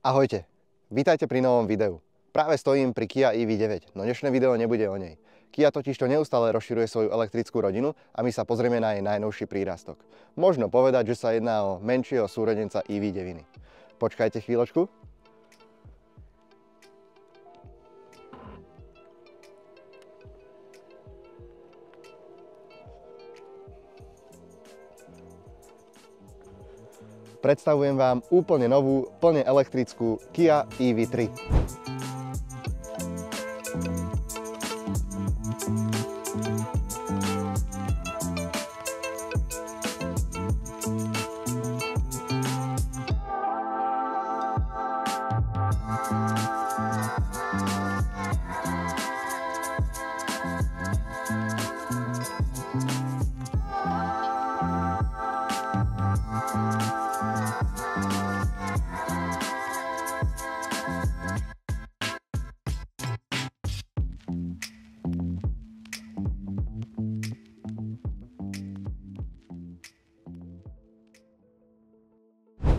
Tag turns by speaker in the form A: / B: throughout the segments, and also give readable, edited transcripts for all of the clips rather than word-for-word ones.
A: Ahojte, vítajte pri novom videu. Práve stojím pri Kia EV9, no dnešné video nebude o nej. Kia totižto neustále rozširuje svoju elektrickú rodinu a my sa pozrieme na jej najnovší prírastok. Možno povedať, že sa jedná o menšieho súrodenca EV9. Počkajte chvíľočku. Predstavujem vám úplne novú, plne elektrickú Kia EV3.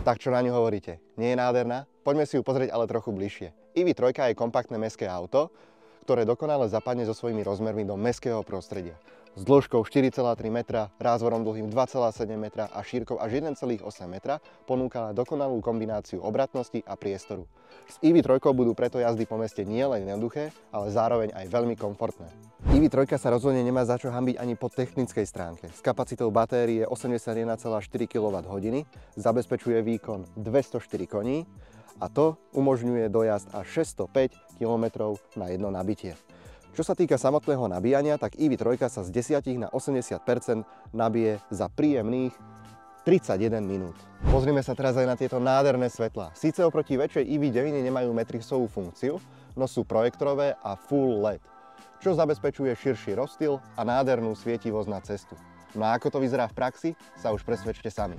A: Tak čo na ňu hovoríte? Nie je nádherná? Poďme si ju pozrieť ale trochu bližšie. EV3 je kompaktné mestské auto, ktoré dokonale zapadne so svojimi rozmermi do mestského prostredia. S dĺžkou 4,3 metra, rázvorom dlhým 2,7 metra a šírkou až 1,8 metra ponúka dokonalú kombináciu obratnosti a priestoru. S EV3 budú preto jazdy po meste nielen jednoduché, ale zároveň aj veľmi komfortné. EV3 sa rozhodne nemá za čo hanbiť ani po technickej stránke. S kapacitou batérie 81,4 kWh zabezpečuje výkon 204 koní a to umožňuje dojazd až 605 km na jedno nabitie. Čo sa týka samotného nabíjania, tak EV3 sa z 10 na 80% nabije za príjemných 31 minút. Pozrime sa teraz aj na tieto nádherné svetlá. Síce oproti väčšej EV9 nemajú Matrixovú funkciu, no sú projektorové a full LED, čo zabezpečuje širší rozptyl a nádhernú svietivosť na cestu. No a ako to vyzerá v praxi, sa už presvedčte sami.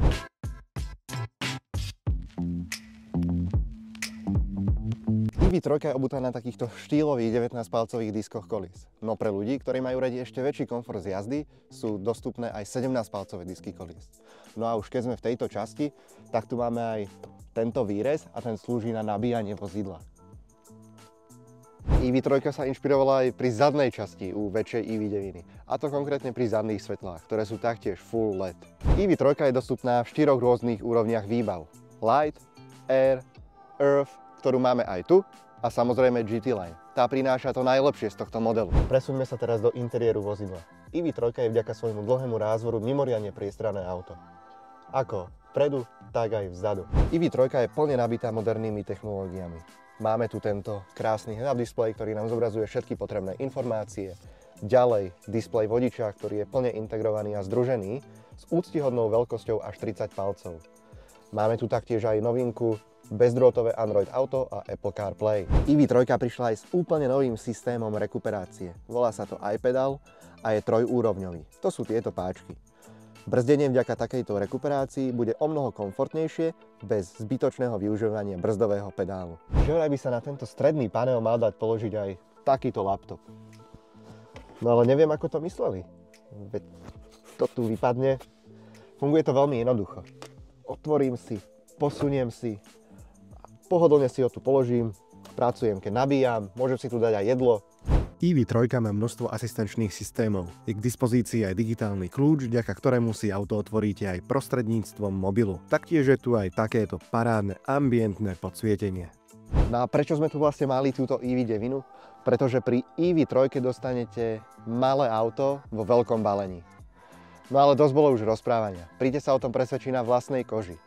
A: EV3 je obutá na takýchto štýlových 19-palcových diskoch kolís. No pre ľudí, ktorí majú radi ešte väčší komfort z jazdy, sú dostupné aj 17-palcové disky kolís. No a už keď sme v tejto časti, tak tu máme aj tento výrez a ten slúži na nabíjanie vozidla. EV3 sa inšpirovala aj pri zadnej časti u väčšej EV9, a to konkrétne pri zadných svetlách, ktoré sú taktiež full LED. EV3 je dostupná v 4 rôznych úrovniach výbav. Light, Air, Earth, ktorú máme aj tu, a samozrejme GT Line. Tá prináša to najlepšie z tohto modelu. Presuňme sa teraz do interiéru vozidla. EV3 je vďaka svojmu dlhému rázvoru mimoriadne priestranné auto. Ako vpredu, tak aj vzadu. EV3 je plne nabitá modernými technológiami. Máme tu tento krásny head-up displej, ktorý nám zobrazuje všetky potrebné informácie. Ďalej displej vodiča, ktorý je plne integrovaný a združený s úctyhodnou veľkosťou až 30 palcov. Máme tu taktiež aj novinku bezdrôtové Android Auto a Apple CarPlay. EV3 prišla aj s úplne novým systémom rekuperácie. Volá sa to iPedal a je trojúrovňový. To sú tieto páčky. Brzdenie vďaka takejto rekuperácii bude omnoho komfortnejšie bez zbytočného využívania brzdového pedálu. Že vraj by sa na tento stredný panel mal dať položiť aj takýto laptop. No ale neviem, ako to mysleli. Veď to tu vypadne. Funguje to veľmi jednoducho. Otvorím si, posuniem si, pohodlne si ho tu položím, pracujem, keď nabíjam, môžem si tu dať aj jedlo. EV3 má množstvo asistenčných systémov. Je k dispozícii aj digitálny kľúč, vďaka ktorému si auto otvoríte aj prostredníctvom mobilu. Taktiež je tu aj takéto parádne ambientné podsvietenie. No a prečo sme tu vlastne mali túto EV9? Pretože pri EV3 dostanete malé auto vo veľkom balení. No ale dosť bolo už rozprávania. Príďte sa o tom presvedčiť na vlastnej koži.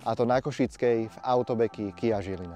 A: A to na Košickej v Autobeki Kia Žilina.